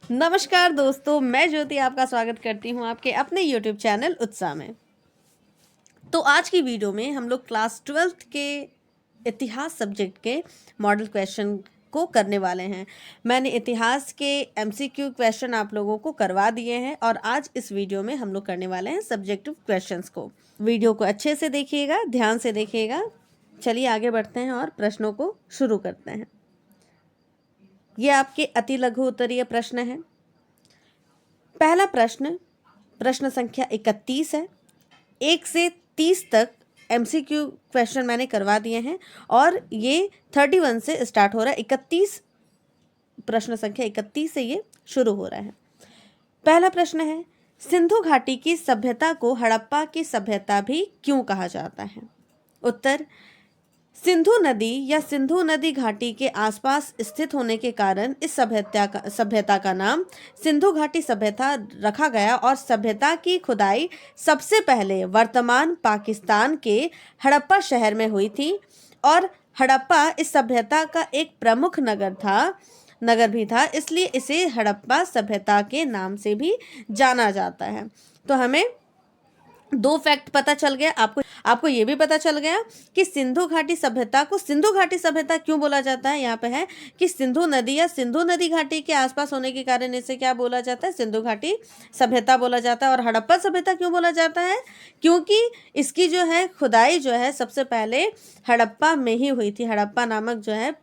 नमस्कार दोस्तों, मैं ज्योति आपका स्वागत करती हूँ आपके अपने YouTube चैनल उत्साह में। तो आज की वीडियो में हम लोग क्लास 12th के इतिहास सब्जेक्ट के मॉडल क्वेश्चन को करने वाले हैं। मैंने इतिहास के MCQ क्वेश्चन आप लोगों को करवा दिए हैं और आज इस वीडियो में हम लोग करने वाले हैं सब्जेक्टिव क्वेश्चंस को। वीडियो को अच्छे से देखिएगा, ध्यान से देखिएगा। चलिए आगे बढ़ते हैं और प्रश्नों को शुरू करते हैं। ये आपके अति लघु उत्तरीय प्रश्न हैं। पहला प्रश्न संख्या 31 है। 1 से 30 तक MCQ क्वेश्चन मैंने करवा दिए हैं और ये 31 से स्टार्ट हो रहा है। 31 प्रश्न संख्या 31 से ये शुरू हो रहा है। पहला प्रश्न है, सिंधु घाटी की सभ्यता को हड़प्पा की सभ्यता भी क्यों कहा जाता है? उत्तर, सिंधु नदी या सिंधु नदी घाटी के आसपास स्थित होने के कारण इस सभ्यता का नाम सिंधु घाटी सभ्यता रखा गया और सभ्यता की खुदाई सबसे पहले वर्तमान पाकिस्तान के हड़प्पा शहर में हुई थी और हड़प्पा इस सभ्यता का एक प्रमुख नगर भी था, इसलिए इसे हड़प्पा सभ्यता के नाम से भी जाना जाता है। तो हमें 2 फैक्ट पता चल गया। आपको ये भी पता चल गया कि सिंधु घाटी सभ्यता को सिंधु घाटी सभ्यता क्यों बोला जाता है। यहाँ पे है कि सिंधु नदी या सिंधु नदी घाटी के आसपास होने के कारण इसे क्या बोला जाता है? सिंधु घाटी सभ्यता बोला जाता है। और हड़प्पा सभ्यता क्यों बोला जाता है? क्योंकि इसकी जो है खुदाई जो है सबसे पहले हड़प्पा में ही हुई थी। हड़प्पा नामक जो है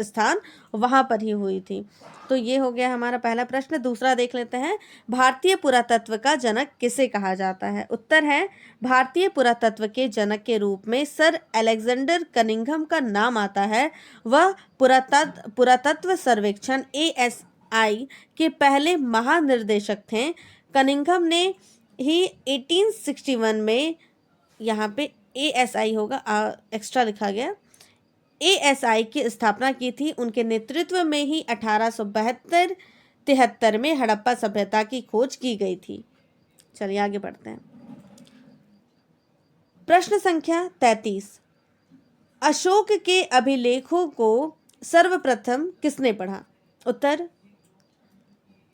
स्थान वहाँ पर ही हुई थी। तो ये हो गया हमारा पहला प्रश्न। दूसरा देख लेते हैं, भारतीय पुरातत्व का जनक किसे कहा जाता है? उत्तर है, भारतीय पुरातत्व के जनक के रूप में सर अलेक्जेंडर कनिंघम का नाम आता है। वह पुरातत्व सर्वेक्षण ASI के पहले महानिर्देशक थे। कनिंघम ने ही 1861 में, यहाँ पे ASI होगा, एक्स्ट्रा लिखा गया, ASI की स्थापना की थी। उनके नेतृत्व में ही 1872-73 में हड़प्पा सभ्यता की खोज की गई थी। चलिए आगे बढ़ते हैं। प्रश्न संख्या 33, अशोक के अभिलेखों को सर्वप्रथम किसने पढ़ा? उत्तर,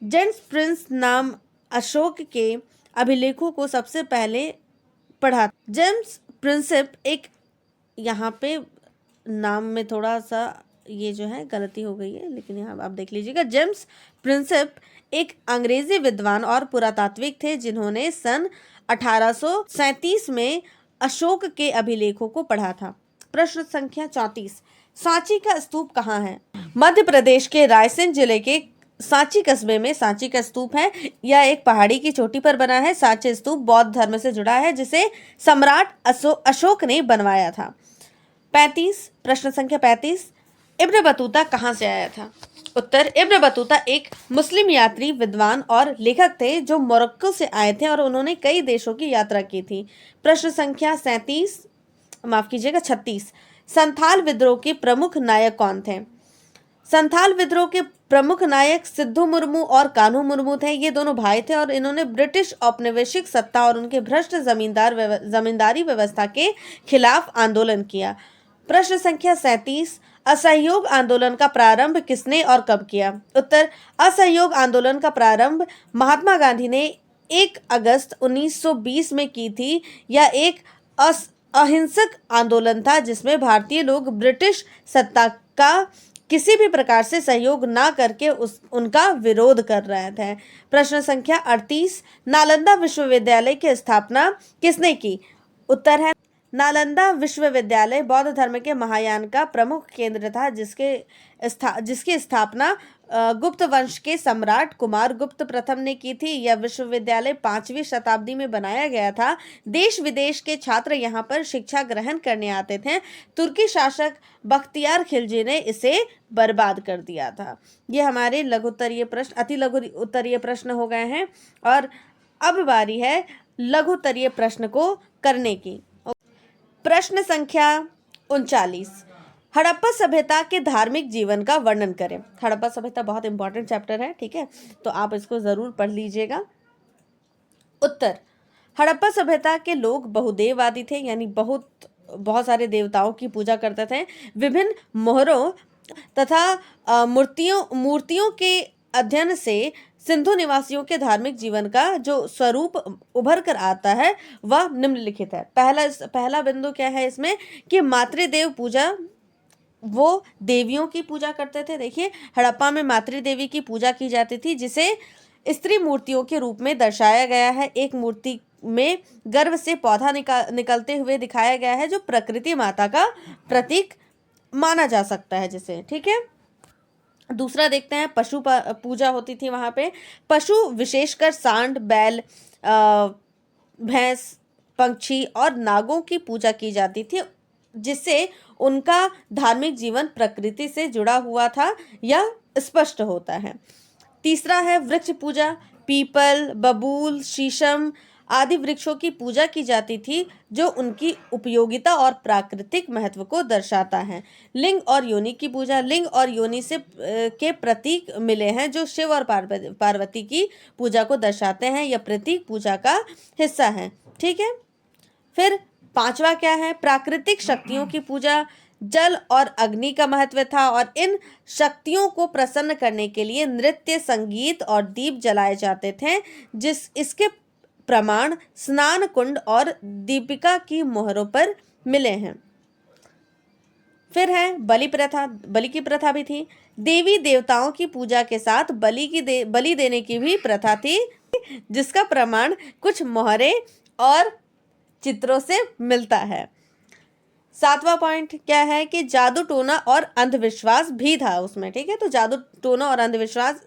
जेम्स प्रिंस नाम अशोक के अभिलेखों को सबसे पहले पढ़ा। जेम्स प्रिंसिप एक, यहाँ पे नाम में थोड़ा सा ये जो है गलती हो गई है, लेकिन यहाँ आप देख लीजिएगा। जेम्स प्रिंसिप एक अंग्रेजी विद्वान और पुरातात्विक थे जिन्होंने सन 1837 में अशोक के अभिलेखों को पढ़ा था। प्रश्न संख्या 34, सांची का स्तूप कहाँ है? मध्य प्रदेश के रायसेन जिले के सांची कस्बे में सांची का स्तूप है। यह एक पहाड़ी की चोटी पर बना है। सांची स्तूप बौद्ध धर्म से जुड़ा है जिसे सम्राट अशोक ने बनवाया था। 35, प्रश्न संख्या 35, इब्न बतूता कहाँ से आया था? उत्तर, इब्न बतूता एक मुस्लिम यात्री, विद्वान और लेखक थे जो मोरक्को से आए थे और उन्होंने कई देशों की यात्रा की थी। प्रश्न संख्या 36, संथाल विद्रोह के प्रमुख नायक कौन थे? संथाल विद्रोह के प्रमुख नायक सिद्धू मुर्मू और कान्हू मुर्मू थे। ये दोनों भाई थे और इन्होंने ब्रिटिश औपनिवेशिक सत्ता और उनके भ्रष्ट जमींदारी व्यवस्था के खिलाफ आंदोलन किया। प्रश्न संख्या 37, असहयोग आंदोलन का प्रारंभ किसने और कब किया? उत्तर, असहयोग आंदोलन का प्रारंभ महात्मा गांधी ने 1 अगस्त 1920 में की थी। यह एक अहिंसक आंदोलन था जिसमें भारतीय लोग ब्रिटिश सत्ता का किसी भी प्रकार से सहयोग ना करके उनका विरोध कर रहे थे। प्रश्न संख्या 38, नालंदा विश्वविद्यालय की स्थापना किसने की? उत्तर है, नालंदा विश्वविद्यालय बौद्ध धर्म के महायान का प्रमुख केंद्र था जिसकी स्थापना गुप्त वंश के सम्राट कुमार गुप्त प्रथम ने की थी। यह विश्वविद्यालय 5वीं शताब्दी में बनाया गया था। देश विदेश के छात्र यहाँ पर शिक्षा ग्रहण करने आते थे। तुर्की शासक बख्तियार खिलजी ने इसे बर्बाद कर दिया था। ये हमारे अति लघु उत्तरीय प्रश्न हो गए हैं और अब बारी है लघु उत्तरीय प्रश्न को करने की। प्रश्न संख्या 39, हड़प्पा सभ्यता के धार्मिक जीवन का वर्णन करें। हड़प्पा सभ्यता बहुत इंपॉर्टेंट चैप्टर है, ठीक है, तो आप इसको जरूर पढ़ लीजिएगा। उत्तर, हड़प्पा सभ्यता के लोग बहुदेववादी थे, यानी बहुत सारे देवताओं की पूजा करते थे। विभिन्न मोहरों तथा मूर्तियों के अध्ययन से सिंधु निवासियों के धार्मिक जीवन का जो स्वरूप उभर कर आता है वह निम्नलिखित है। पहला बिंदु क्या है इसमें कि मातृदेव पूजा, वो देवियों की पूजा करते थे। देखिए, हड़प्पा में मातृदेवी की पूजा की जाती थी, जिसे स्त्री मूर्तियों के रूप में दर्शाया गया है। एक मूर्ति में गर्भ से पौधा निकलते हुए दिखाया गया है, जो प्रकृति माता का प्रतीक माना जा सकता है जिसे, ठीक है। दूसरा देखते हैं, पशु पूजा होती थी वहाँ पे। पशु विशेषकर सांड, बैल, भैंस, पंछी और नागों की पूजा की जाती थी, जिससे उनका धार्मिक जीवन प्रकृति से जुड़ा हुआ था, यह स्पष्ट होता है। तीसरा है वृक्ष पूजा। पीपल, बबूल, शीशम आदि वृक्षों की पूजा की जाती थी, जो उनकी उपयोगिता और प्राकृतिक महत्व को दर्शाता है। लिंग और योनि की पूजा। लिंग और योनि से के प्रतीक मिले हैं, जो शिव और पार्वती की पूजा को दर्शाते हैं। यह प्रतीक पूजा का हिस्सा है, ठीक है। फिर पांचवा क्या है, प्राकृतिक शक्तियों की पूजा। जल और अग्नि का महत्व था, और इन शक्तियों को प्रसन्न करने के लिए नृत्य, संगीत और दीप जलाए जाते थे। इसके प्रमाण स्नान कुंड और दीपिका की मोहरों पर मिले हैं। फिर है बलि प्रथा। बलि की प्रथा भी थी। देवी देवताओं की पूजा के साथ बलि देने की भी प्रथा थी, जिसका प्रमाण कुछ मोहरे और चित्रों से मिलता है। सातवां पॉइंट क्या है कि जादू टोना और अंधविश्वास भी था उसमें, ठीक है। तो जादू टोना और अंधविश्वास,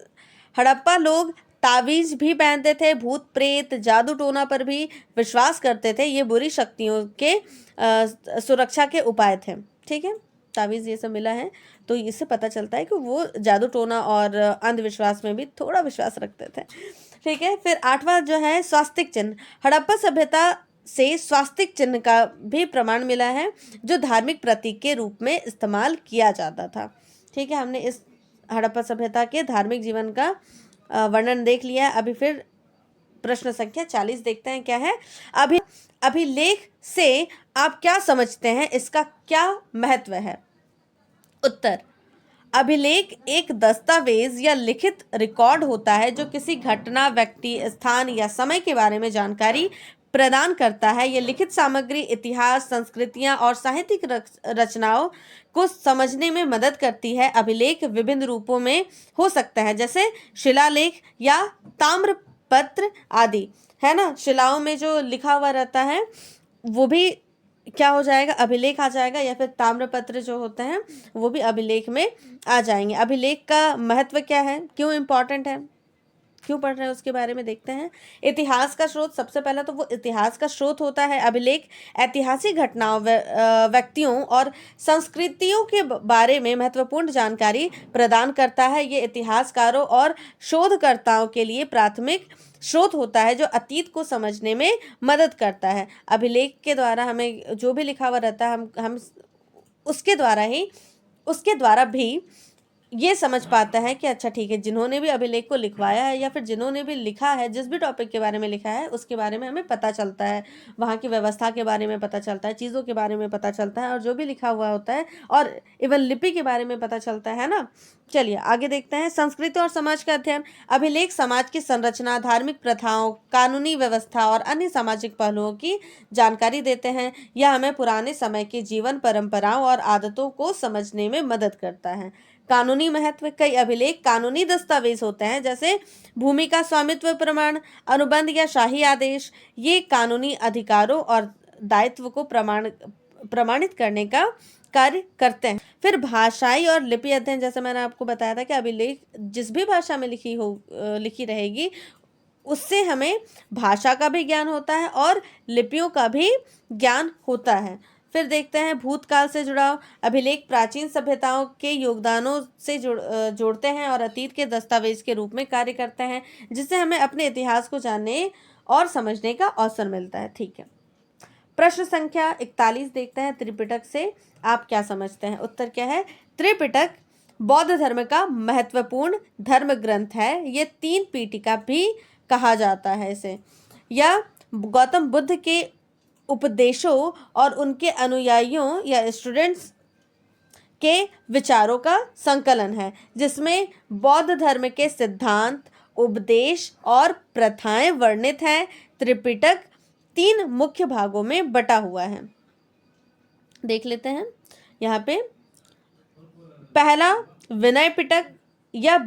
हड़प्पा लोग तावीज भी पहनते थे, भूत प्रेत, जादू टोना पर भी विश्वास करते थे। ये बुरी शक्तियों के सुरक्षा के उपाय थे, ठीक है। तावीज ये सब मिला है, तो इससे पता चलता है कि वो जादू टोना और अंधविश्वास में भी थोड़ा विश्वास रखते थे, ठीक है। फिर आठवां जो है स्वास्तिक चिन्ह। हड़प्पा सभ्यता से स्वास्तिक चिन्ह का भी प्रमाण मिला है, जो धार्मिक प्रतीक के रूप में इस्तेमाल किया जाता था, ठीक है। हमने इस हड़प्पा सभ्यता के धार्मिक जीवन का वर्णन देख लिया। अभी फिर प्रश्न संख्या 40 देखते हैं क्या है। अभिलेख से आप क्या समझते हैं, इसका क्या महत्व है? उत्तर, अभिलेख एक दस्तावेज या लिखित रिकॉर्ड होता है, जो किसी घटना, व्यक्ति, स्थान या समय के बारे में जानकारी प्रदान करता है। यह लिखित सामग्री इतिहास, संस्कृतियां और साहित्यिक रचनाओं को समझने में मदद करती है। अभिलेख विभिन्न रूपों में हो सकता है, जैसे शिलालेख या ताम्रपत्र आदि, है ना। शिलाओं में जो लिखा हुआ रहता है वो भी क्या हो जाएगा, अभिलेख आ जाएगा, या फिर ताम्रपत्र जो होते हैं वो भी अभिलेख में आ जाएंगे। अभिलेख का महत्व क्या है, क्यों इम्पोर्टेंट है, क्यों पढ़ रहे हैं, उसके बारे में देखते हैं। इतिहास का स्रोत, सबसे पहला तो वो इतिहास का स्रोत होता है। अभिलेख ऐतिहासिक घटनाओं, व्यक्तियों और संस्कृतियों के बारे में महत्वपूर्ण जानकारी प्रदान करता है। ये इतिहासकारों और शोधकर्ताओं के लिए प्राथमिक स्रोत होता है, जो अतीत को समझने में मदद करता है। अभिलेख के द्वारा हमें जो भी लिखा हुआ रहता है, हम उसके द्वारा भी ये समझ पाता है कि अच्छा ठीक है, जिन्होंने भी अभिलेख को लिखवाया है या फिर जिन्होंने भी लिखा है, जिस भी टॉपिक के बारे में लिखा है उसके बारे में हमें पता चलता है, वहाँ की व्यवस्था के बारे में पता चलता है, चीज़ों के बारे में पता चलता है, और जो भी लिखा हुआ होता है, और इवन लिपि के बारे में पता चलता है ना। चलिए आगे देखते हैं। संस्कृति और समाज का अध्ययन। अभिलेख समाज की संरचना, धार्मिक प्रथाओं, कानूनी व्यवस्था और अन्य सामाजिक पहलुओं की जानकारी देते हैं। यह हमें पुराने समय के जीवन, परंपराओं और आदतों को समझने में मदद करता है। कानूनी महत्व। कई अभिलेख कानूनी दस्तावेज होते हैं, जैसे भूमि का स्वामित्व प्रमाण, अनुबंध या शाही आदेश। ये कानूनी अधिकारों और दायित्व को प्रमाणित करने का कार्य करते हैं। फिर भाषाई और लिपि अध्ययन। जैसे मैंने आपको बताया था कि अभिलेख जिस भी भाषा में लिखी रहेगी, उससे हमें भाषा का भी ज्ञान होता है और लिपियों का भी ज्ञान होता है। फिर देखते हैं भूतकाल से जुड़ाव। अभिलेख प्राचीन सभ्यताओं के योगदानों से जोड़ते हैं और अतीत के दस्तावेज के रूप में कार्य करते हैं, जिससे हमें अपने इतिहास को जानने और समझने का अवसर मिलता है, ठीक है। प्रश्न संख्या 41 देखते हैं। त्रिपिटक से आप क्या समझते हैं? उत्तर क्या है? त्रिपिटक बौद्ध धर्म का महत्वपूर्ण धर्म ग्रंथ है। ये 3 पीठिका भी कहा जाता है इसे। यह गौतम बुद्ध के उपदेशों और उनके अनुयायियों या स्टूडेंट्स के विचारों का संकलन है, जिसमें बौद्ध धर्म के सिद्धांत, उपदेश और प्रथाएं वर्णित हैं। त्रिपिटक 3 मुख्य भागों में बटा हुआ है। देख लेते हैं यहाँ पे। पहला विनय पिटक, यह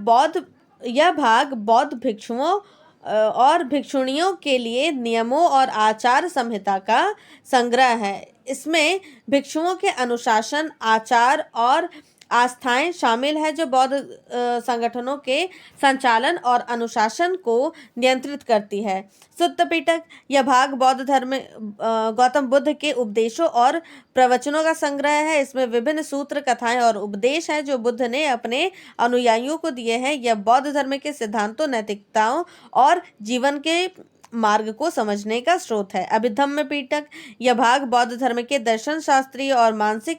भाग बौद्ध भिक्षुओं और भिक्षुणियों के लिए नियमों और आचार संहिता का संग्रह है। इसमें भिक्षुओं के अनुशासन, आचार और आस्थाएं शामिल है, जो बौद्ध संगठनों के संचालन और अनुशासन को नियंत्रित करती है। सुत्त पिटक, यह भाग बौद्ध धर्म गौतम बुद्ध के उपदेशों और प्रवचनों का संग्रह है। इसमें विभिन्न सूत्र, कथाएं और उपदेश हैं जो बुद्ध ने अपने अनुयायियों को दिए हैं। यह बौद्ध धर्म के सिद्धांतों, नैतिकताओं और जीवन के मार्ग को समझने का स्रोत है। अभिधम्म पिटक, यह भाग बौद्ध धर्म के दर्शन शास्त्रीय और मानसिक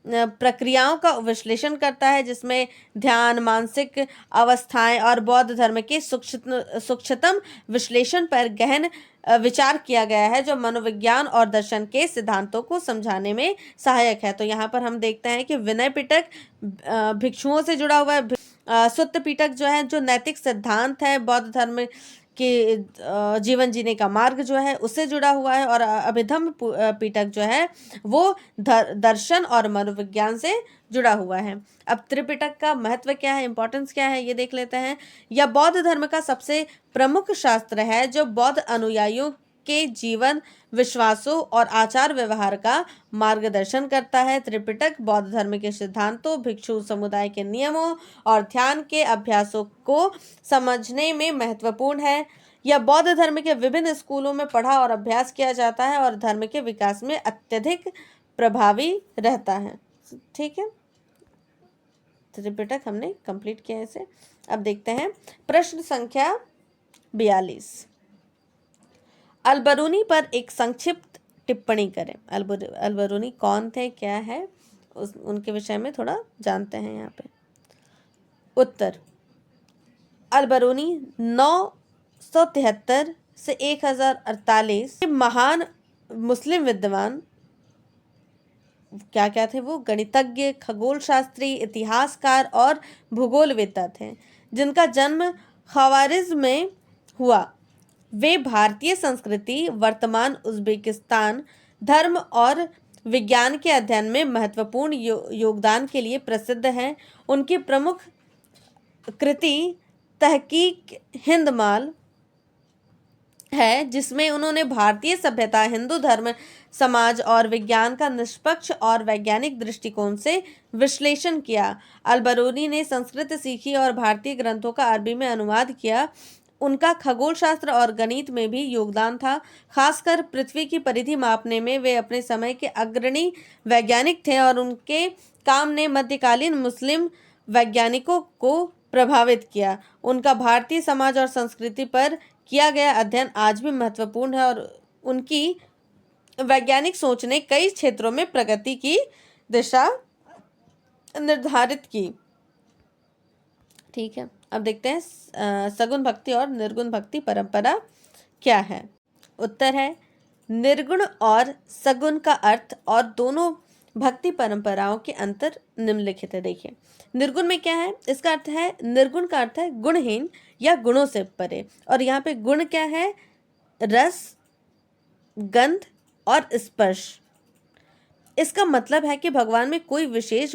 प्रक्रियाओं का विश्लेषण करता है, जिसमें ध्यान, मानसिक अवस्थाएं और बौद्ध धर्म के सूक्ष्मतम विश्लेषण पर गहन विचार किया गया है, जो मनोविज्ञान और दर्शन के सिद्धांतों को समझाने में सहायक है। तो यहाँ पर हम देखते हैं कि विनय पिटक भिक्षुओं से जुड़ा हुआ है। सुत्त पिटक जो है, जो नैतिक सिद्धांत है, बौद्ध धर्म के जीवन जीने का मार्ग जो है उससे जुड़ा हुआ है। और अभिधम्म पिटक जो है वो दर्शन और मनोविज्ञान से जुड़ा हुआ है। अब त्रिपिटक का महत्व क्या है, इंपॉर्टेंस क्या है, ये देख लेते हैं। यह बौद्ध धर्म का सबसे प्रमुख शास्त्र है, जो बौद्ध अनुयायियों के जीवन, विश्वासों और आचार व्यवहार का मार्गदर्शन करता है। त्रिपिटक बौद्ध धर्म के सिद्धांतों, भिक्षु समुदाय के नियमों और ध्यान के अभ्यासों को समझने में महत्वपूर्ण है। यह बौद्ध धर्म के विभिन्न स्कूलों में पढ़ा और अभ्यास किया जाता है और धर्म के विकास में अत्यधिक प्रभावी रहता है। ठीक है, त्रिपिटक हमने कंप्लीट किया इसे। अब देखते हैं प्रश्न संख्या 42। अल-बरूनी पर एक संक्षिप्त टिप्पणी करें। अल-बरूनी कौन थे, क्या है, उनके विषय में थोड़ा जानते हैं यहाँ पे। उत्तर, अल-बरूनी 973 से 1048 महान मुस्लिम विद्वान क्या थे वो, गणितज्ञ, खगोल शास्त्री, इतिहासकार और भूगोलवेत्ता थे, जिनका जन्म ख्वारिज़्म में हुआ। वे भारतीय संस्कृति, वर्तमान उज़्बेकिस्तान, धर्म और विज्ञान के अध्ययन में महत्वपूर्ण योगदान के लिए प्रसिद्ध हैं। उनकी प्रमुख कृति तहकीक हिंद-माल है, जिसमें उन्होंने भारतीय सभ्यता, हिंदू धर्म, समाज और विज्ञान का निष्पक्ष और वैज्ञानिक दृष्टिकोण से विश्लेषण किया। अल-बरूनी ने संस्कृत सीखी और भारतीय ग्रंथों का अरबी में अनुवाद किया। उनका खगोल शास्त्र और गणित में भी योगदान था। खासकर पृथ्वी की परिधि मापने में वे अपने समय के अग्रणी वैज्ञानिक थे और उनके काम ने मध्यकालीन मुस्लिम वैज्ञानिकों को प्रभावित किया। उनका भारतीय समाज और संस्कृति पर किया गया अध्ययन आज भी महत्वपूर्ण है और उनकी वैज्ञानिक सोच ने कई क्षेत्रों में प्रगति की दिशा निर्धारित की। ठीक है, अब देखते हैं सगुण भक्ति और निर्गुण भक्ति परंपरा क्या है। उत्तर है, निर्गुण और सगुण का अर्थ और दोनों भक्ति परंपराओं के अंतर निम्नलिखित है। देखिए, निर्गुण में क्या है, इसका अर्थ है, निर्गुण का अर्थ है गुणहीन या गुणों से परे। और यहाँ पे गुण क्या है, रस, गंध और स्पर्श। इसका मतलब है कि भगवान में कोई विशेष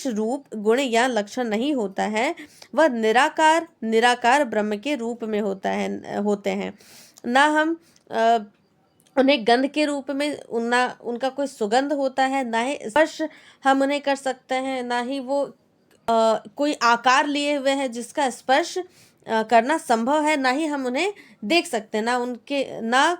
रूप, गुण या लक्षण नहीं होता है। वह निराकार ब्रह्म के रूप में होते हैं। ना हम उन्हें गंध के रूप में, ना उनका कोई सुगंध होता है, ना ही स्पर्श हम उन्हें कर सकते हैं, ना ही वो कोई आकार लिए हुए हैं जिसका स्पर्श करना संभव है, ना ही हम उन्हें देख सकते हैं। ना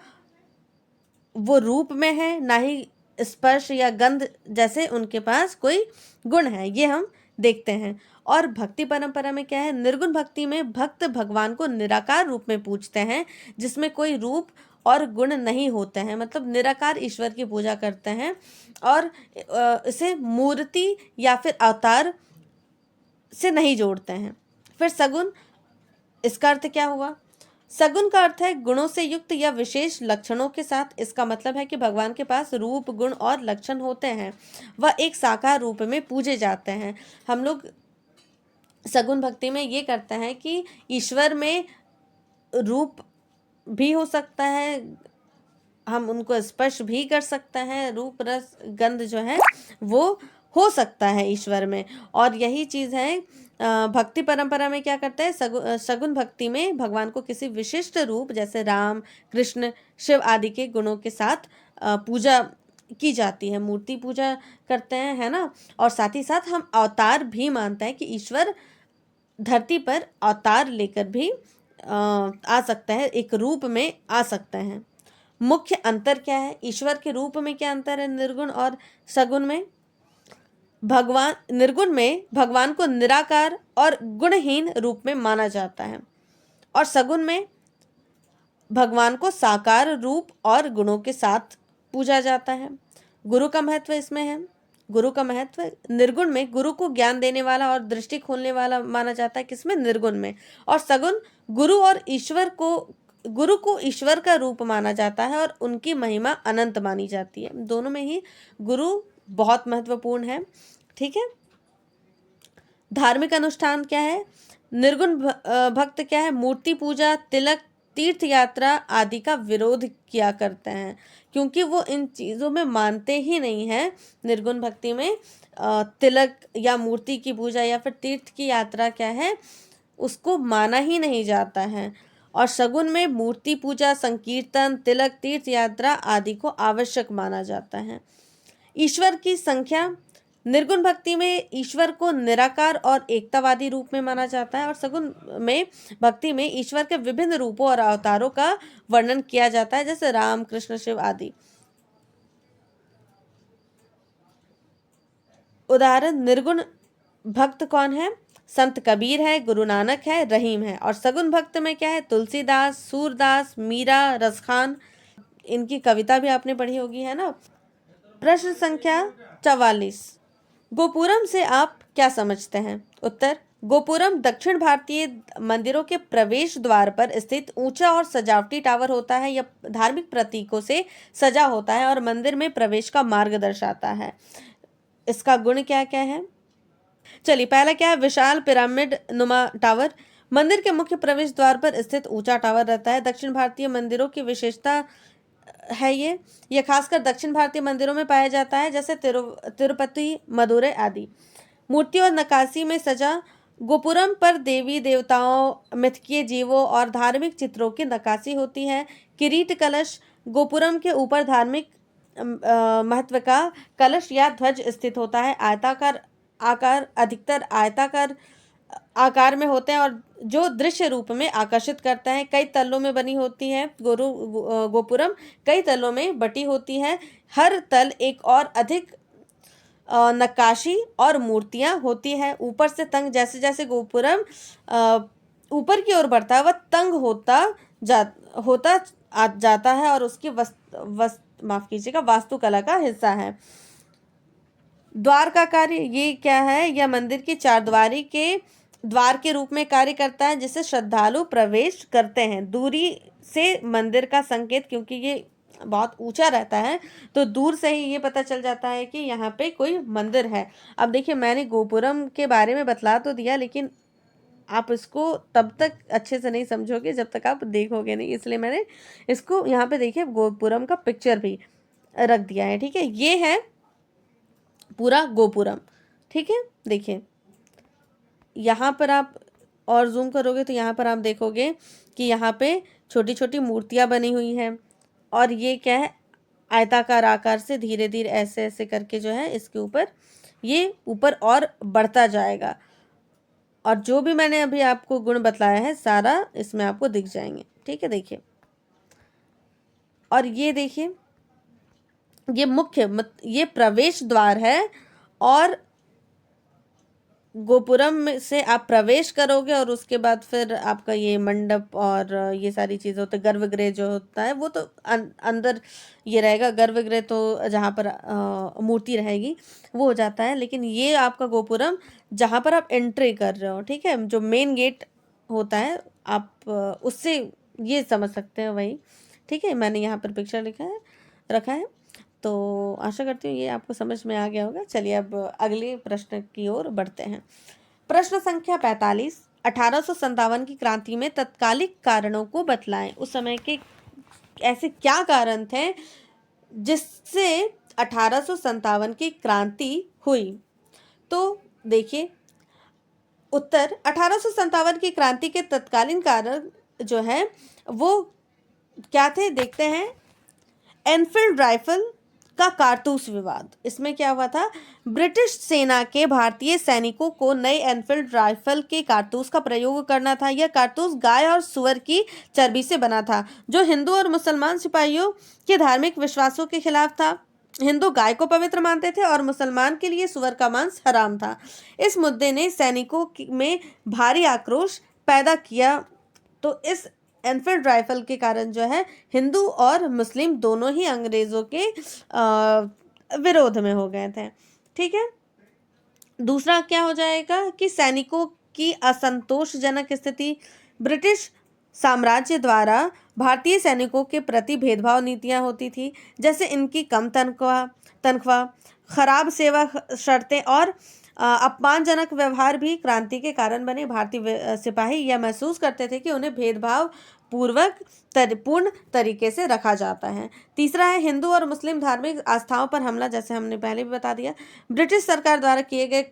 वो रूप में है, ना ही स्पर्श या गंध जैसे उनके पास कोई गुण है, ये हम देखते हैं। और भक्ति परंपरा में क्या है, निर्गुण भक्ति में भक्त भगवान को निराकार रूप में पूजते हैं, जिसमें कोई रूप और गुण नहीं होते हैं। मतलब निराकार ईश्वर की पूजा करते हैं और इसे मूर्ति या फिर अवतार से नहीं जोड़ते हैं। फिर सगुण, इसका अर्थ क्या हुआ, सगुण का अर्थ है गुणों से युक्त या विशेष लक्षणों के साथ। इसका मतलब है कि भगवान के पास रूप, गुण और लक्षण होते हैं, वह एक साकार रूप में पूजे जाते हैं। हम लोग सगुण भक्ति में ये करते हैं कि ईश्वर में रूप भी हो सकता है, हम उनको स्पर्श भी कर सकते हैं, रूप रस गंध जो है वो हो सकता है ईश्वर में। और यही चीज़ है भक्ति परंपरा में क्या करते हैं, सगुण भक्ति में भगवान को किसी विशिष्ट रूप जैसे राम, कृष्ण, शिव आदि के गुणों के साथ पूजा की जाती है, मूर्ति पूजा करते हैं, है ना। और साथ ही साथ हम अवतार भी मानते हैं कि ईश्वर धरती पर अवतार लेकर भी आ सकता है, एक रूप में आ सकते हैं। मुख्य अंतर क्या है, ईश्वर के रूप में क्या अंतर है निर्गुण और सगुण में? निर्गुण में भगवान को निराकार और गुणहीन रूप में माना जाता है, और सगुण में भगवान को साकार रूप और गुणों के साथ पूजा जाता है। गुरु का महत्व इसमें है। गुरु का महत्व निर्गुण में गुरु को ज्ञान देने वाला और दृष्टि खोलने वाला माना जाता है, किसमें? निर्गुण में। और सगुण गुरु को ईश्वर का रूप माना जाता है और उनकी महिमा अनंत मानी जाती है। दोनों में ही गुरु बहुत महत्वपूर्ण है। ठीक है। धार्मिक अनुष्ठान क्या है? निर्गुण भक्त क्या है, मूर्ति पूजा, तिलक, तीर्थ यात्रा आदि का विरोध किया करते हैं, क्योंकि वो इन चीज़ों में मानते ही नहीं हैं। निर्गुण भक्ति में तिलक या मूर्ति की पूजा या फिर तीर्थ की यात्रा क्या है, उसको माना ही नहीं जाता है। और सगुण में मूर्ति पूजा, संकीर्तन, तिलक, तीर्थ यात्रा आदि को आवश्यक माना जाता है। ईश्वर की संख्या, निर्गुण भक्ति में ईश्वर को निराकार और एकतावादी रूप में माना जाता है, और सगुण में भक्ति में ईश्वर के विभिन्न रूपों और अवतारों का वर्णन किया जाता है, जैसे राम, कृष्ण, शिव आदि। उदाहरण, निर्गुण भक्त कौन है? संत कबीर है, गुरु नानक है, रहीम है। और सगुण भक्त में क्या है? तुलसीदास, सूरदास, मीरा, रसखान, इनकी कविता भी आपने पढ़ी होगी, है ना। प्रश्न संख्या 44, गोपुरम से आप क्या समझते हैं? उत्तर, गोपुरम दक्षिण भारतीय मंदिरों के प्रवेश द्वार पर स्थित ऊंचा और सजावटी टावर होता है। यह धार्मिक प्रतीकों से सजा होता है और मंदिर में प्रवेश का मार्ग दर्शाता है। इसका गुण क्या क्या है? चलिए, पहला क्या है? विशाल पिरामिड नुमा टावर। मंदिर के मुख्य प्रवेश द्वार पर स्थित ऊंचा टावर रहता है। दक्षिण भारतीय मंदिरों की विशेषता है ये खासकर दक्षिण भारतीय मंदिरों में पाया जाता है, जैसे तिरुपति, मदुरै आदि। मूर्ति और नक्काशी में सजा, गोपुरम पर देवी देवताओं, मिथकीय जीवों और धार्मिक चित्रों की नक्काशी होती है। किरीट कलश, गोपुरम के ऊपर धार्मिक महत्व का कलश या ध्वज स्थित होता है। आयताकार आकार, अधिकतर आयताकार आकार में होते हैं और जो दृश्य रूप में आकर्षित करता है। कई तलों में बनी होती है। गोपुरम कई तलों में बटी होती है। हर तल एक और अधिक नक्काशी और मूर्तियां होती है। ऊपर से तंग, जैसे जैसे गोपुरम ऊपर की ओर बढ़ता है वह तंग होता जाता है और उसकी वास्तुकला का हिस्सा है। द्वार का कार्य, ये क्या है? यह मंदिर की चारद्वारी के द्वार के रूप में कार्य करता है, जिससे श्रद्धालु प्रवेश करते हैं। दूरी से मंदिर का संकेत, क्योंकि ये बहुत ऊंचा रहता है तो दूर से ही ये पता चल जाता है कि यहाँ पे कोई मंदिर है। अब देखिए, मैंने गोपुरम के बारे में बतला तो दिया, लेकिन आप इसको तब तक अच्छे से नहीं समझोगे जब तक आप देखोगे नहीं, इसलिए मैंने इसको यहाँ पे देखिए गोपुरम का पिक्चर भी रख दिया है। ठीक है, ये है पूरा गोपुरम। ठीक है, देखिए यहाँ पर आप और जूम करोगे तो यहाँ पर आप देखोगे कि यहाँ पे छोटी छोटी मूर्तियाँ बनी हुई हैं, और ये क्या है? आयताकार आकार से धीरे धीरे ऐसे ऐसे करके जो है इसके ऊपर ये ऊपर और बढ़ता जाएगा। और जो भी मैंने अभी आपको गुण बतलाया है सारा इसमें आपको दिख जाएंगे। ठीक है, देखिए, और ये देखिए, ये प्रवेश द्वार है, और गोपुरम में से आप प्रवेश करोगे और उसके बाद फिर आपका ये मंडप और ये सारी चीज़ें होती है। गर्भगृह जो होता है वो तो अंदर ये रहेगा, गर्भगृह तो जहाँ पर मूर्ति रहेगी वो हो जाता है। लेकिन ये आपका गोपुरम जहाँ पर आप एंट्री कर रहे हो, ठीक है, जो मेन गेट होता है, आप उससे ये समझ सकते हैं वही। ठीक है, मैंने यहाँ पर पिक्चर रखा है। तो आशा करती हूँ ये आपको समझ में आ गया होगा। चलिए अब अगले प्रश्न की ओर बढ़ते हैं। प्रश्न संख्या 45, 1857 की क्रांति में तत्कालिक कारणों को बतलाएं। उस समय के ऐसे क्या कारण थे जिससे 1857 की क्रांति हुई? तो देखिए, उत्तर 1857 की क्रांति के तत्कालीन कारण जो है वो क्या थे, देखते हैं। एनफील्ड राइफल का कारतूस विवाद। इसमें क्या हुआ था, ब्रिटिश सेना के भारतीय सैनिकों को नए एनफील्ड राइफल के कारतूस का प्रयोग करना था। यह कारतूस गाय और सुअर की चर्बी से बना था, जो हिंदू और मुसलमान सिपाहियों के धार्मिक विश्वासों के खिलाफ था। हिंदू गाय को पवित्र मानते थे और मुसलमान के लिए सुअर का मांस हराम था। इस मुद्दे ने सैनिकों में भारी आक्रोश पैदा किया। तो इस एनफील्ड राइफल के कारण जो है हिंदू और मुस्लिम दोनों ही अंग्रेजों के विरोध में हो गए थे। ठीक है, दूसरा क्या हो जाएगा कि सैनिकों की असंतोषजनक स्थिति। ब्रिटिश साम्राज्य द्वारा भारतीय सैनिकों के प्रति भेदभाव नीतियां होती थी, जैसे इनकी कम तनख्वाह, खराब सेवा शर्तें और अपमानजनक व्यवहार भी क्रांति के कारण बने। भारतीय सिपाही यह महसूस करते थे कि उन्हें भेदभाव पूर्ण तरीके से रखा जाता है। तीसरा है हिंदू और मुस्लिम धार्मिक आस्थाओं पर हमला, जैसे हमने पहले भी बता दिया। ब्रिटिश सरकार द्वारा किए गए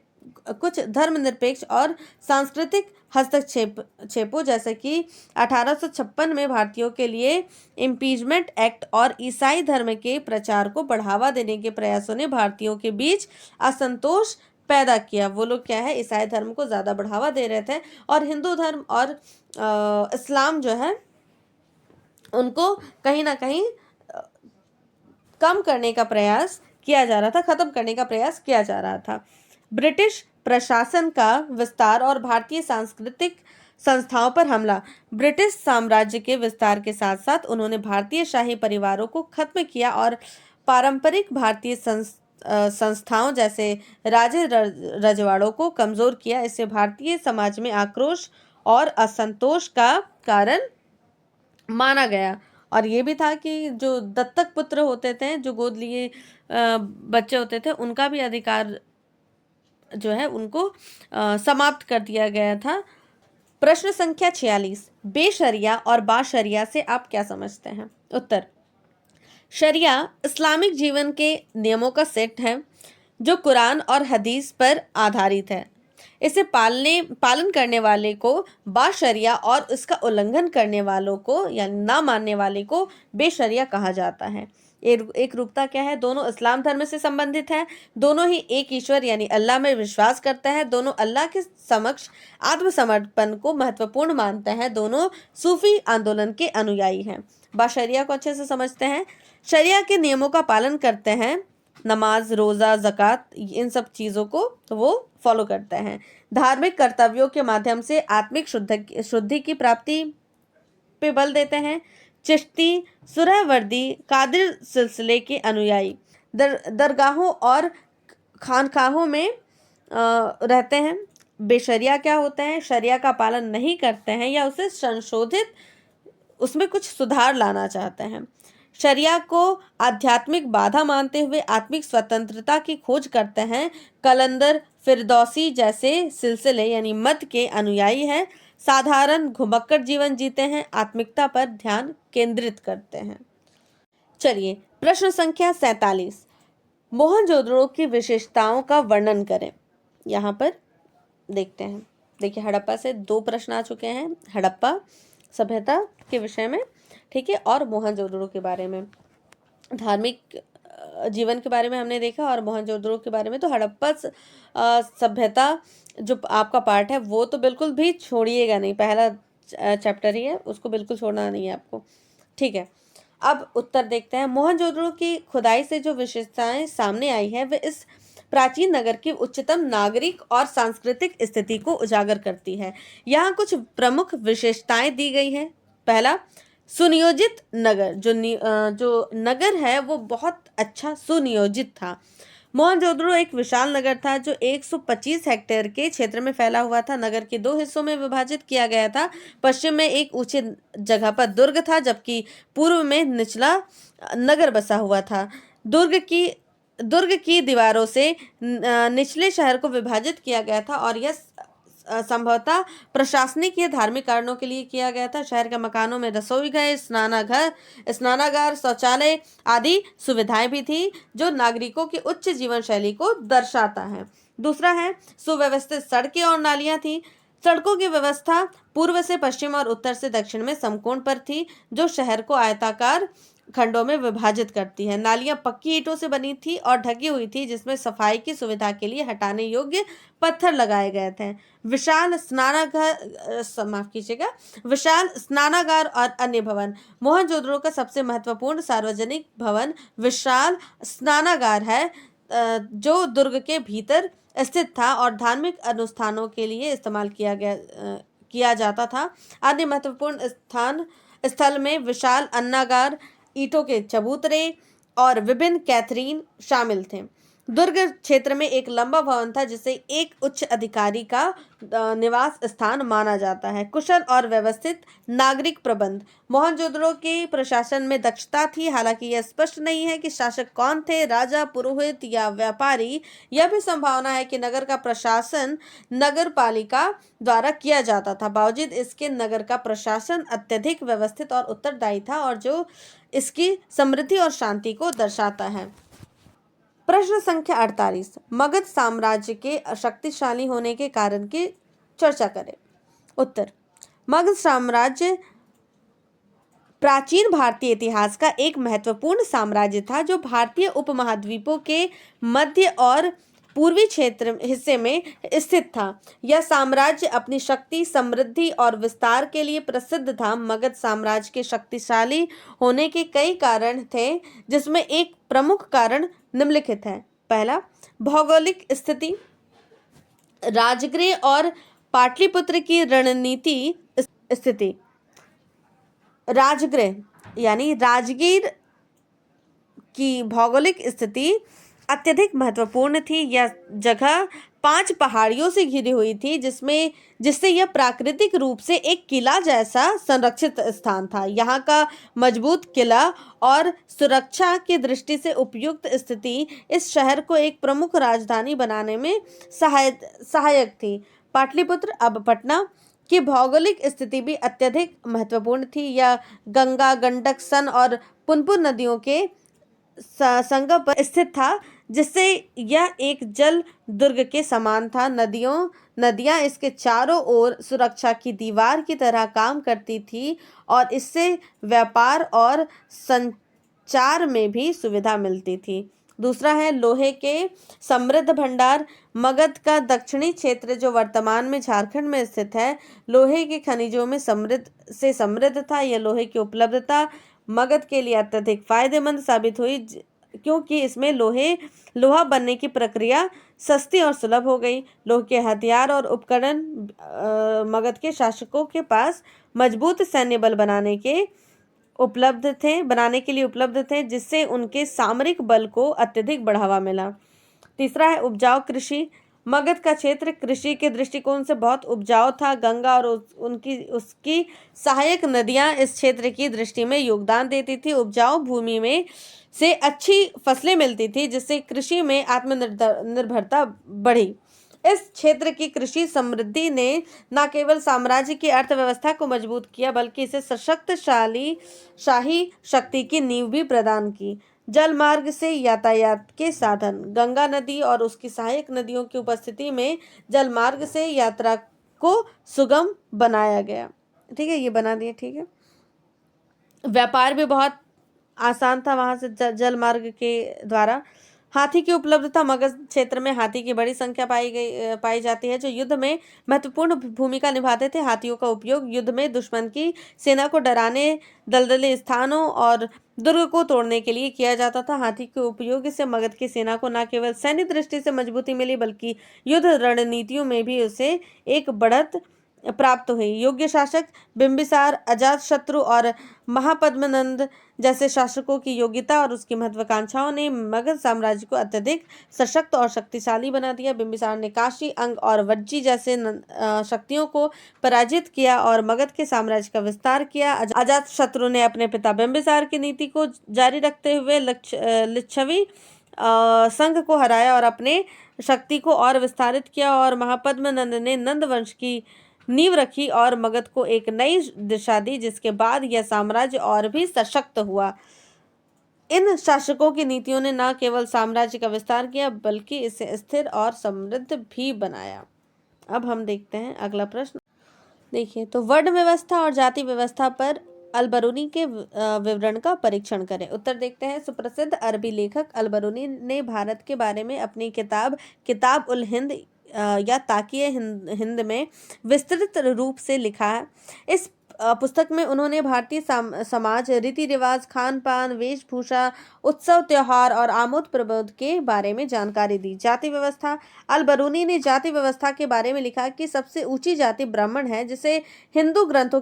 कुछ धर्मनिरपेक्ष और सांस्कृतिक हस्तक्षेपों, जैसे कि 1856 में भारतीयों के लिए इम्पीचमेंट एक्ट और ईसाई धर्म के प्रचार को बढ़ावा देने के प्रयासों ने भारतीयों के बीच असंतोष पैदा किया। वो लोग क्या है, ईसाई धर्म को ज़्यादा बढ़ावा दे रहे थे और हिंदू धर्म और इस्लाम जो है उनको कहीं ना कहीं कम करने का प्रयास किया जा रहा था, खत्म करने का प्रयास किया जा रहा था। ब्रिटिश प्रशासन का विस्तार और भारतीय सांस्कृतिक संस्थाओं पर हमला। ब्रिटिश साम्राज्य के विस्तार के साथ साथ उन्होंने भारतीय शाही परिवारों को खत्म किया और पारंपरिक भारतीय संस्थाओं जैसे राजे रजवाड़ों को कमजोर किया। इससे भारतीय समाज में आक्रोश और असंतोष का कारण माना गया। और ये भी था कि जो दत्तक पुत्र होते थे, जो गोद लिए बच्चे होते थे, उनका भी अधिकार जो है उनको समाप्त कर दिया गया था। प्रश्न संख्या 46, बेशरिया और बाशरिया से आप क्या समझते हैं? उत्तर, शरिया इस्लामिक जीवन के नियमों का सेट है जो कुरान और हदीस पर आधारित है। इसे पालन करने वाले को बाशरिया और इसका उल्लंघन करने वालों को या ना मानने वाले को बेशरिया कहा जाता है। एक रूपता क्या है, दोनों इस्लाम धर्म से संबंधित है, दोनों ही एक ईश्वर यानी अल्लाह में विश्वास करते हैं, दोनों अल्लाह के समक्ष आत्मसमर्पण को महत्वपूर्ण मानते हैं, दोनों सूफी आंदोलन के अनुयायी हैं। बाशरिया को अच्छे से समझते हैं, शरिया के नियमों का पालन करते हैं, नमाज, रोज़ा, ज़कात, इन सब चीज़ों को वो फॉलो करते हैं। धार्मिक कर्तव्यों के माध्यम से आत्मिक शुद्धि की प्राप्ति पे बल देते हैं। चिश्ती, सुहरावर्दी, कादिर सिलसिले के अनुयायी दरगाहों और खानकाहों में रहते हैं। बेशरिया क्या होते हैं, शरिया का पालन नहीं करते हैं या उसे संशोधित, उसमें कुछ सुधार लाना चाहते हैं। शरिया को आध्यात्मिक बाधा मानते हुए आत्मिक स्वतंत्रता की खोज करते हैं। कलंदर, फिरदौसी जैसे सिलसिले यानी मत के अनुयायी हैं। साधारण घुमक्कड़ जीवन जीते हैं, आत्मिकता पर ध्यान केंद्रित करते हैं। चलिए प्रश्न संख्या 47, मोहनजोदड़ो की विशेषताओं का वर्णन करें। यहाँ पर देखते हैं। देखिए, हड़प्पा से 2 प्रश्न आ चुके हैं, हड़प्पा सभ्यता के विषय में, ठीक है, और मोहनजोदड़ो के बारे में, धार्मिक जीवन के बारे में हमने देखा, और मोहनजोदड़ो के बारे में। तो हड़प्पा सभ्यता जो आपका पार्ट है वो तो बिल्कुल भी छोड़िएगा नहीं, पहला चैप्टर ही है, उसको बिल्कुल छोड़ना नहीं है आपको, ठीक है। अब उत्तर देखते हैं। मोहनजोदड़ो की खुदाई से जो विशेषताएं सामने आई है वे इस प्राचीन नगर की उच्चतम नागरिक और सांस्कृतिक स्थिति को उजागर करती है। यहाँ कुछ प्रमुख विशेषताएं दी गई हैं। पहला, सुनियोजित नगर, जो नगर है वो बहुत अच्छा सुनियोजित था। मोहनजोदड़ो एक विशाल नगर था जो 125 हेक्टेयर के क्षेत्र में फैला हुआ था। नगर के 2 हिस्सों में विभाजित किया गया था। पश्चिम में एक ऊंचे जगह पर दुर्ग था, जबकि पूर्व में निचला नगर बसा हुआ था। दुर्ग की दीवारों से निचले शहर को विभाजित किया गया था और यह संभवतः प्रशासनिक या धार्मिक कारणों के लिए किया गया था। शहर के मकानों में रसोई घर, स्नानागार, शौचालय आदि सुविधाएं भी थी, जो नागरिकों की उच्च जीवन शैली को दर्शाता है। दूसरा है सुव्यवस्थित सड़कें और नालियां थी। सड़कों की व्यवस्था पूर्व से पश्चिम और उत्तर से दक्षिण में समकोण पर थी, जो शहर को आयताकार खंडों में विभाजित करती है। नालियां पक्की ईंटों से बनी थी और ढकी हुई थी, जिसमें सफाई की सुविधा के लिए हटाने योग्य पत्थर लगाए गए थे। विशाल स्नानागार और अन्य भवन। मोहनजोदड़ो का सबसे महत्वपूर्ण सार्वजनिक भवन विशाल स्नानागार है, जो दुर्ग के भीतर स्थित था और धार्मिक अनुष्ठानों के लिए इस्तेमाल किया जाता था। अन्य महत्वपूर्ण स्थल में विशाल अन्नागार, ईंटों के चबूतरे और विभिन्न कैथरीन शामिल थे। दुर्ग क्षेत्र में एक लंबा भवन था, जिसे एक उच्च अधिकारी का निवास स्थान माना जाता है। कुशल और व्यवस्थित नागरिक प्रबंध। मोहनजोदड़ो के प्रशासन में दक्षता थी, हालांकि यह स्पष्ट नहीं है कि शासक कौन थे, राजा, पुरोहित या व्यापारी। यह भी संभावना है कि नगर का प्रशासन नगर पालिका द्वारा किया जाता था। बावजूद इसके नगर का प्रशासन अत्यधिक व्यवस्थित और उत्तरदायी था, और जो इसकी समृद्धि और शांति को दर्शाता है। प्रश्न संख्या 48, मगध साम्राज्य के शक्तिशाली होने के कारण की चर्चा करें। उत्तर, मगध साम्राज्य प्राचीन भारतीय इतिहास का एक महत्वपूर्ण साम्राज्य था, जो भारतीय उपमहाद्वीपों के मध्य और पूर्वी क्षेत्र हिस्से में स्थित था। यह साम्राज्य अपनी शक्ति, समृद्धि और विस्तार के लिए प्रसिद्ध था। मगध साम्राज्य के शक्तिशाली होने के कई कारण थे, जिसमें एक प्रमुख कारण निम्नलिखित है। पहला, भौगोलिक स्थिति। राजगृह और पाटलिपुत्र की रणनीति स्थिति। राजगृह यानी राजगीर की भौगोलिक स्थिति अत्यधिक महत्वपूर्ण थी। यह जगह 5 पहाड़ियों से घिरी हुई थी, जिससे यह प्राकृतिक रूप से एक किला जैसा संरक्षित स्थान था। यहाँ का मजबूत किला और सुरक्षा की दृष्टि से उपयुक्त स्थिति इस शहर को एक प्रमुख राजधानी बनाने में सहायक थी। पाटलिपुत्र, अब पटना, की भौगोलिक स्थिति भी अत्यधिक महत्वपूर्ण थी। यह गंगा, गंडक, सन और पुनपुन नदियों के संगम पर स्थित था, जिससे यह एक जल दुर्ग के समान था। नदियां इसके चारों ओर सुरक्षा की दीवार की तरह काम करती थी, और इससे व्यापार और संचार में भी सुविधा मिलती थी। दूसरा है लोहे के समृद्ध भंडार। मगध का दक्षिणी क्षेत्र, जो वर्तमान में झारखंड में स्थित है, लोहे के खनिजों में समृद्ध था। यह लोहे की उपलब्धता मगध के लिए अत्यधिक फायदेमंद साबित हुई, क्योंकि इसमें लोहा बनने की प्रक्रिया सस्ती और सुलभ हो गई। लोहे के हथियार और उपकरण मगध के शासकों के पास मजबूत सैन्य बल बनाने के लिए उपलब्ध थे, जिससे उनके सामरिक बल को अत्यधिक बढ़ावा मिला। तीसरा है उपजाऊ कृषि। मगध का क्षेत्र कृषि के दृष्टिकोण से बहुत उपजाऊ था। गंगा और उसकी सहायक नदियां इस क्षेत्र की दृष्टि में योगदान देती थी। उपजाऊ भूमि में से अच्छी फसलें मिलती थी, जिससे कृषि में आत्मनिर्भरता बढ़ी। इस क्षेत्र की कृषि समृद्धि ने न केवल साम्राज्य की अर्थव्यवस्था को मजबूत किया, बल्कि इसे सशक्त शाही शक्ति की नींव भी प्रदान की। जल मार्ग से यातायात के साधन। गंगा नदी और उसकी सहायक नदियों की उपस्थिति में जल मार्ग से यात्रा को सुगम बनाया गया। ठीक है, ये बना दिए। ठीक है, व्यापार भी बहुत आसान था वहां से जल मार्ग के द्वारा। हाथी की उपलब्धता। मगध क्षेत्र में हाथी की बड़ी संख्या पाई जाती है, जो युद्ध में महत्वपूर्ण भूमिका निभाते थे। हाथियों का उपयोग युद्ध में दुश्मन की सेना को डराने, दलदली स्थानों और दुर्ग को तोड़ने के लिए किया जाता था। हाथी के उपयोग से मगध की सेना को न केवल सैन्य दृष्टि से मजबूती मिली, बल्कि युद्ध रणनीतियों में भी उसे एक बढ़त प्राप्त हुई। योग्य शासक बिंबिसार, अजातशत्रु और महापद्मनंद जैसे शासकों की योग्यता और उसकी महत्वाकांक्षाओं ने मगध साम्राज्य को अत्यधिक सशक्त और शक्तिशाली बना दिया। बिंबिसार ने काशी, अंग और वज्जी जैसे शक्तियों को पराजित किया और मगध के साम्राज्य का विस्तार किया। अजातशत्रु ने अपने पिता बिंबिसार की नीति को जारी रखते हुए लिच्छवी संघ को हराया और अपने शक्ति को और विस्तारित किया, और महापद्मनंद ने नंद वंश की नींव रखी और मगध को एक नई दिशा दी, जिसके बाद यह साम्राज्य और भी सशक्त हुआ। इन शासकों की नीतियों ने न केवल साम्राज्य का विस्तार किया बल्कि इसे स्थिर और समृद्ध भी बनाया। अब हम देखते हैं अगला प्रश्न। देखिए, तो वर्ण व्यवस्था और जाति व्यवस्था पर अल-बरूनी के विवरण का परीक्षण करें। उत्तर देखते हैं। सुप्रसिद्ध अरबी लेखक अल-बरूनी ने भारत के बारे में अपनी किताब उल हिंद या ताकिए हिंद में विस्तृत रूप से लिखा है। इस पुस्तक में उन्होंने भारतीय समाज, रीति रिवाज, खान पान, वेशभूषा, उत्सव त्योहार और आमोद प्रमोद के बारे में जानकारी दी। जाति व्यवस्था। अल-बरूनी ने जाति व्यवस्था के बारे में लिखा कि सबसे ऊंची जाति ब्राह्मण है, जिसे हिंदू ग्रंथों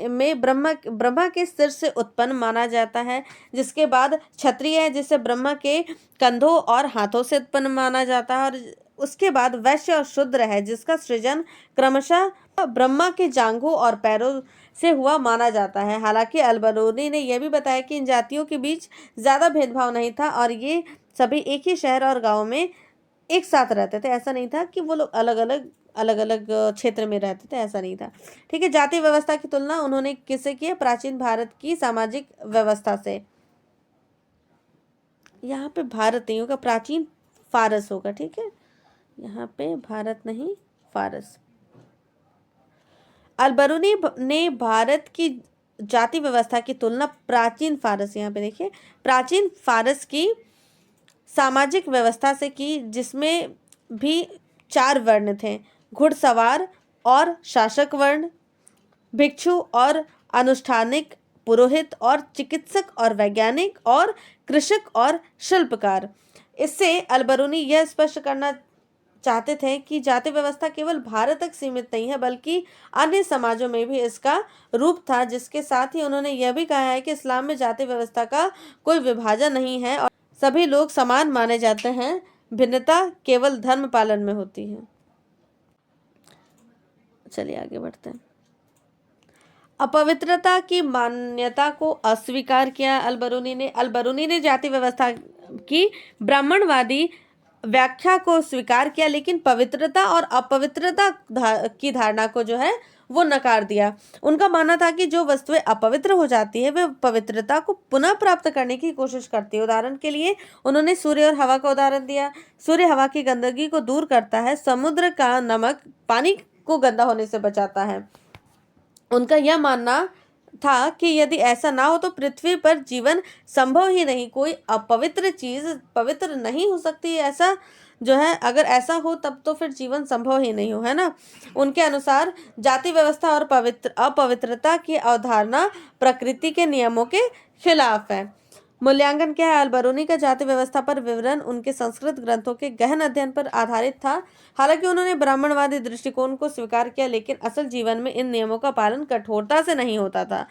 में ब्रह्मा के सिर से उत्पन्न माना जाता है। जिसके बाद क्षत्रिय है, जिसे ब्रह्मा के कंधों और हाथों से उत्पन्न माना जाता है। और उसके बाद वैश्य और शूद्र है, जिसका सृजन क्रमशः ब्रह्मा के जांघों और पैरों से हुआ माना जाता है। हालांकि अल-बरूनी ने यह भी बताया कि इन जातियों के बीच ज्यादा भेदभाव नहीं था और ये सभी एक ही शहर और गांव में एक साथ रहते थे। ऐसा नहीं था कि वो लोग अलग अलग क्षेत्र में रहते थे, ऐसा नहीं था। ठीक है। जाति व्यवस्था की तुलना उन्होंने किससे की है? प्राचीन भारत की सामाजिक व्यवस्था से। यहाँ पे भारत नहीं होगा, प्राचीन फारस होगा। ठीक है, यहाँ पे भारत नहीं, फारस। अल-बरूनी ने भारत की जाति व्यवस्था की तुलना प्राचीन फारस, यहाँ पे देखिए, प्राचीन फारस की सामाजिक व्यवस्था से की, जिसमें भी 4 वर्ण थे: घुड़सवार और शासक वर्ण, भिक्षु और अनुष्ठानिक, पुरोहित और चिकित्सक और वैज्ञानिक, और कृषक और शिल्पकार। इससे अल-बरूनी यह स्पष्ट करना चाहते थे कि जाति व्यवस्था केवल भारत तक सीमित नहीं है बल्कि अन्य समाजों में भी इसका रूप था। जिसके साथ ही उन्होंने यह भी कहा है कि इस्लाम में जाति व्यवस्था का कोई विभाजन नहीं है और सभी लोग समान माने जाते हैं, भिन्नता केवल धर्म पालन में होती है। चलिए आगे बढ़ते हैं। अपवित्रता की मान्यता को अस्वीकार किया अल-बरूनी ने जाति व्यवस्था की ब्राह्मणवादी व्याख्या को स्वीकार किया, लेकिन पवित्रता और अपवित्रता की धारणा को जो है वो नकार दिया। उनका मानना था कि जो वस्तुएं अपवित्र हो जाती है वे पवित्रता को पुनः प्राप्त करने की कोशिश करती है। उदाहरण के लिए उन्होंने सूर्य और हवा का उदाहरण दिया। सूर्य हवा की गंदगी को दूर करता है, समुद्र का नमक पानी को गंदा होने से बचाता है। उनका यह मानना था कि यदि ऐसा ना हो तो पृथ्वी पर जीवन संभव ही नहीं, कोई अपवित्र चीज पवित्र नहीं हो सकती। ऐसा जो है, अगर ऐसा हो तब तो फिर जीवन संभव ही नहीं हो, है ना। उनके अनुसार जाति व्यवस्था और अपवित्रता की अवधारणा प्रकृति के नियमों के खिलाफ है। मूल्यांकन क्या है? अल-बरूनी का जाति व्यवस्था पर विवरण उनके संस्कृत ग्रंथों के गहन अध्ययन पर आधारित था। हालांकि उन्होंने ब्राह्मणवादी दृष्टिकोण को स्वीकार किया, लेकिन असल जीवन में इन नियमों का पालन कठोरता से नहीं होता था।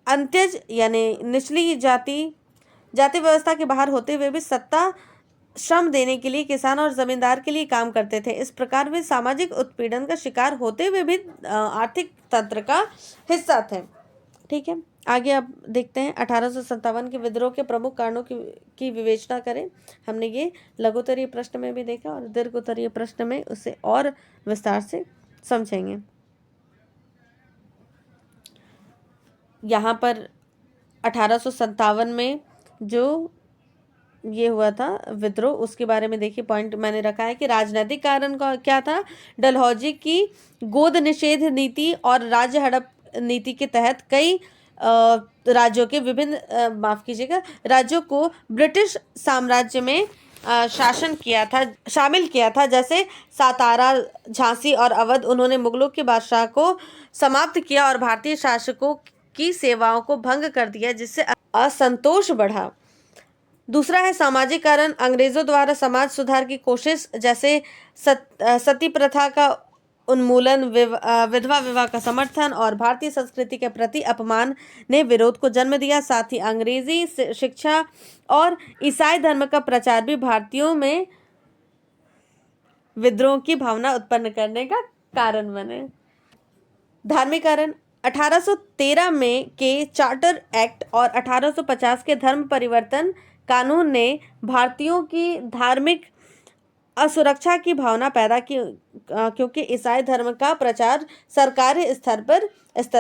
अंत्यज यानी निचली जाति व्यवस्था के बाहर होते हुए भी सत्ता श्रम देने के लिए किसान और जमींदार के लिए काम करते थे। इस प्रकार वे सामाजिक उत्पीड़न का शिकार होते हुए भी आर्थिक तंत्र का हिस्सा थे। ठीक है, आगे आप देखते हैं। 1857 के विद्रोह के प्रमुख कारणों की विवेचना करें। हमने ये लघुत्तरीय प्रश्न में भी देखा और दीर्घोत्तरीय प्रश्न में उसे और विस्तार से समझेंगे। यहाँ पर 1857 में जो ये हुआ था विद्रोह, उसके बारे में देखिए, पॉइंट मैंने रखा है कि राजनीतिक कारण का क्या था? डलहौजी की गोद निषेध नीति और राज्य हड़प नीति के तहत कई राज्यों के राज्यों को ब्रिटिश साम्राज्य में शामिल किया था, जैसे सातारा, झांसी और अवध। उन्होंने मुगलों के बादशाह को समाप्त किया और भारतीय शासकों की सेवाओं को भंग कर दिया, जिससे असंतोष बढ़ा। दूसरा है सामाजिकरण, अंग्रेजों द्वारा समाज सुधार की कोशिश, जैसे सती प्रथा का उन्मूलन, विधवा विवाह का समर्थन और भारतीय संस्कृति के प्रति अपमान ने विरोध को जन्म दिया। साथ ही अंग्रेजी शिक्षा और ईसाई धर्म का प्रचार भी भारतीयों में विद्रोह की भावना उत्पन्न करने का कारण बने। धार्मिकरण, 1813 में के चार्टर एक्ट और 1850 के धर्म परिवर्तन कानून ने भारतीयों की धार्मिक असुरक्षा की भावना पैदा की, क्योंकि ईसाई धर्म का प्रचार सरकारी स्तर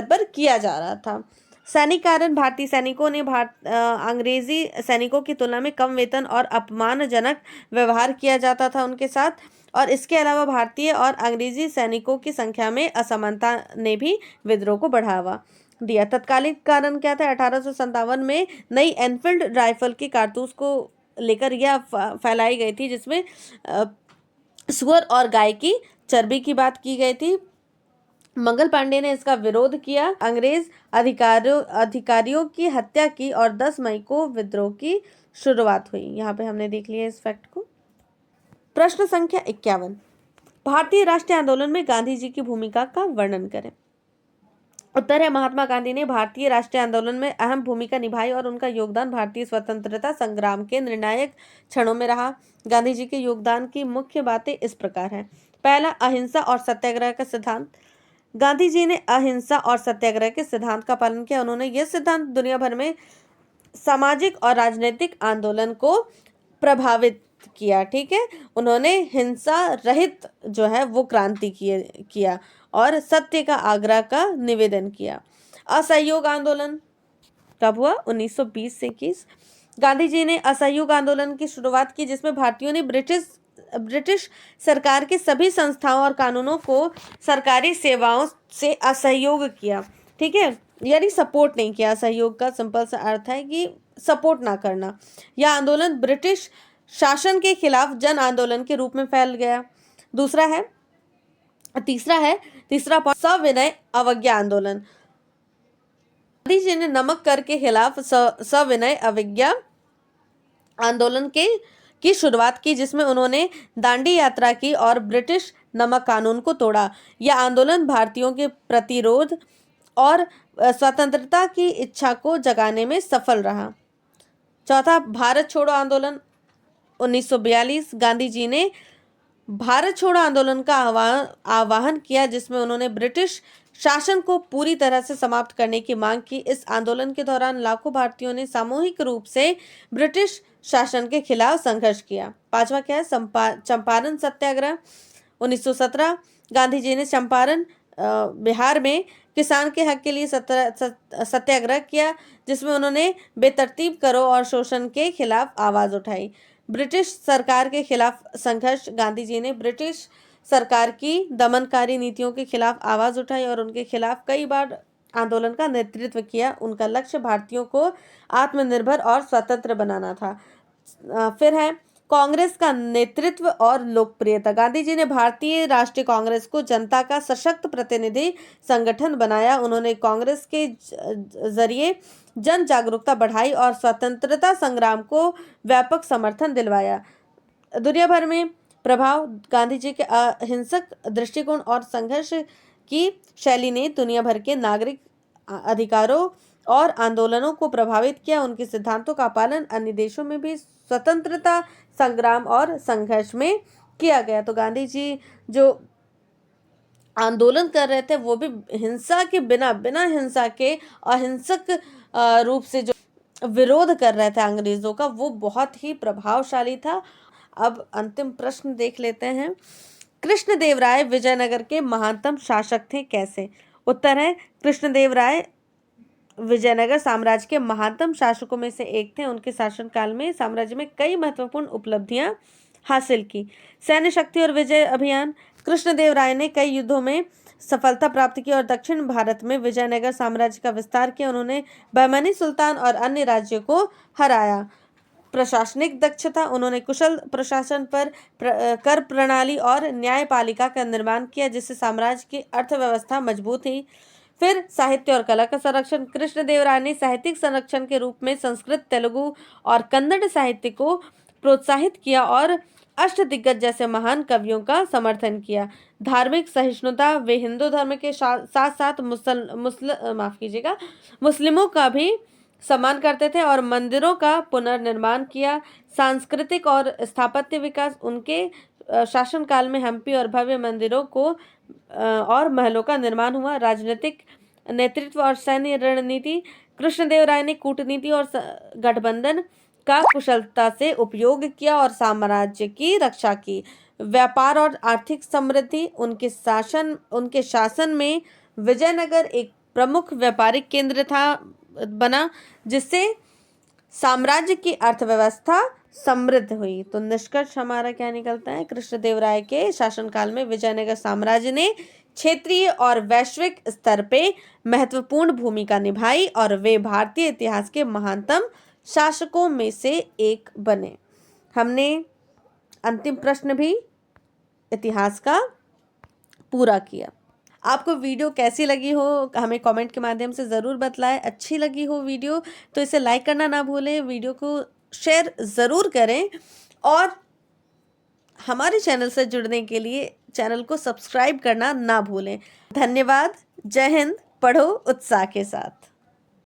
पर किया जा रहा था। सैनिकरण, भारतीय सैनिकों ने अंग्रेजी सैनिकों की तुलना में कम वेतन और अपमानजनक व्यवहार किया जाता था उनके साथ, और इसके अलावा भारतीय और अंग्रेजी सैनिकों की संख्या में असमानता ने भी विद्रोह को बढ़ावा दिया। तत्कालीन कारण क्या था? 1857 में नई एनफील्ड राइफल की कारतूस को लेकर यह फैलाई गई थी, जिसमें सुअर और गाय की चर्बी की बात की गई थी। मंगल पांडे ने इसका विरोध किया, अंग्रेज अधिकारियों की हत्या की और 10 मई को विद्रोह की शुरुआत हुई। यहाँ पे हमने देख लिया इस फैक्ट को। प्रश्न संख्या 51, भारतीय राष्ट्रीय आंदोलन में गांधी जी की भूमिका का वर्णन करें। उत्तर है, महात्मा गांधी ने भारतीय राष्ट्रीय आंदोलन में अहम भूमिका निभाई और उनका योगदान भारतीय स्वतंत्रता संग्राम के निर्णायक क्षणों में रहा। गांधी जी के योगदान की मुख्य बातें इस प्रकार हैं। पहला, अहिंसा और सत्याग्रह का सिद्धांत। गांधी जी ने अहिंसा और सत्याग्रह के सिद्धांत का पालन किया। उन्होंने यह सिद्धांत दुनिया भर में सामाजिक और राजनीतिक आंदोलन को प्रभावित किया। ठीक है, उन्होंने हिंसा रहित जो है वो क्रांति किया और सत्य का आग्रह का निवेदन किया। असहयोग आंदोलन कब हुआ? 1920 से 21। गांधी जी ने असहयोग आंदोलन की शुरुआत की, जिसमें भारतीयों ने ब्रिटिश सरकार के सभी संस्थाओं और कानूनों को सरकारी सेवाओं से असहयोग किया। ठीक है, यानी सपोर्ट नहीं किया। सहयोग का सिंपल सा अर्थ है कि सपोर्ट ना करना। यह आंदोलन ब्रिटिश शासन के खिलाफ जन आंदोलन के रूप में फैल गया। तीसरा पॉइंट, सविनय अवज्ञा आंदोलन। गांधी जी ने नमक कर के खिलाफ सविनय अवज्ञा आंदोलन की शुरुआत की, जिसमें उन्होंने दांडी यात्रा की और ब्रिटिश नमक कानून को तोड़ा। यह आंदोलन भारतीयों के प्रतिरोध और स्वतंत्रता की इच्छा को जगाने में सफल रहा। चौथा, भारत छोड़ो आंदोलन 1942। गांधी जी ने भारत छोड़ो आंदोलन का आह्वान किया, जिसमें उन्होंने ब्रिटिश शासन को पूरी तरह से समाप्त करने की मांग की। इस आंदोलन के दौरान लाखों भारतीयों ने सामूहिक रूप से ब्रिटिश शासन के खिलाफ संघर्ष किया। पांचवा क्या है? चंपारण सत्याग्रह 1917। गांधी जी ने चंपारण बिहार में किसान के हक के लिए सत्याग्रह किया, जिसमें उन्होंने बेतरतीब करों और शोषण के खिलाफ आवाज उठाई। ब्रिटिश सरकार के खिलाफ संघर्ष। गांधी जी ने ब्रिटिश सरकार की दमनकारी नीतियों के खिलाफ आवाज उठाई और उनके खिलाफ कई बार आंदोलन का नेतृत्व किया। उनका लक्ष्य भारतीयों को आत्मनिर्भर और स्वतंत्र बनाना था। फिर है कांग्रेस का नेतृत्व और लोकप्रियता। गांधी जी ने भारतीय राष्ट्रीय कांग्रेस को जनता का सशक्त प्रतिनिधि संगठन बनाया। उन्होंने कांग्रेस के जरिए जन जागरूकता बढ़ाई और स्वतंत्रता संग्राम को व्यापक समर्थन दिलवाया। दुनिया भर में प्रभाव। गांधी जी के अहिंसक दृष्टिकोण और संघर्ष की शैली ने दुनिया भर के नागरिक अधिकारों और आंदोलनों को प्रभावित किया। उनके सिद्धांतों का पालन अन्य देशों में भी स्वतंत्रता संग्राम और संघर्ष में किया गया। तो गांधी जी जो आंदोलन कर रहे थे वो भी हिंसा के बिना हिंसा के अहिंसक रूप से जो विरोध कर रहे थे अंग्रेजों का, वो बहुत ही प्रभावशाली था। अब अंतिम प्रश्न देख लेते हैं। कृष्णदेवराय विजयनगर के महानतम शासक थे, कैसे? उत्तर है, कृष्णदेवराय विजयनगर साम्राज्य के महानतम शासकों में से एक थे। उनके शासनकाल में साम्राज्य में कई महत्वपूर्ण उपलब्धियां हासिल की। सैन्य शक्ति और विजय अभियान। कृष्णदेवराय ने कई युद्धों में सफलता प्राप्त की और दक्षिण भारत में विजयनगर साम्राज्य का विस्तार किया। उन्होंने बहमनी सुल्तान और अन्य राज्यों को हराया। प्रशासनिक दक्षता। उन्होंने कुशल प्रशासन पर कर प्रणाली और न्यायपालिका का निर्माण किया, जिससे साम्राज्य की अर्थव्यवस्था मजबूत हुई। फिर साहित्य और कला का संरक्षण। कृष्णदेवराय ने साहित्यिक संरक्षण के रूप में संस्कृत, तेलुगु और कन्नड़ साहित्य को प्रोत्साहित किया और अष्टदिग्गज जैसे महान कवियों का समर्थन किया। धार्मिक सहिष्णुता, वे हिंदू धर्म के साथ साथ मुस्लिमों का भी सम्मान करते थे और मंदिरों का पुनर्निर्माण किया। सांस्कृतिक और स्थापत्य विकास, उनके शासनकाल में हम्पी और भव्य मंदिरों को और महलों का निर्माण हुआ। राजनीतिक नेतृत्व और सैन्य रणनीति, कृष्णदेवराय ने कूटनीति और गठबंधन का कुशलता से उपयोग किया और साम्राज्य की रक्षा की। व्यापार और आर्थिक समृद्धि, उनके शासन में विजयनगर एक प्रमुख व्यापारिक केंद्र बना, जिससे साम्राज्य की अर्थव्यवस्था समृद्ध हुई। तो निष्कर्ष हमारा क्या निकलता है? कृष्णदेवराय के शासनकाल में विजयनगर साम्राज्य ने क्षेत्रीय और वैश्विक स्तर पे महत्वपूर्ण भूमिका निभाई और वे भारतीय इतिहास के महानतम शासकों में से एक बने। हमने अंतिम प्रश्न भी इतिहास का पूरा किया। आपको वीडियो कैसी लगी हो हमें कमेंट के माध्यम से ज़रूर बतलाएं। अच्छी लगी हो वीडियो तो इसे लाइक करना ना भूलें, वीडियो को शेयर ज़रूर करें और हमारे चैनल से जुड़ने के लिए चैनल को सब्सक्राइब करना ना भूलें। धन्यवाद। जय हिंद। पढ़ो उत्साह के साथ।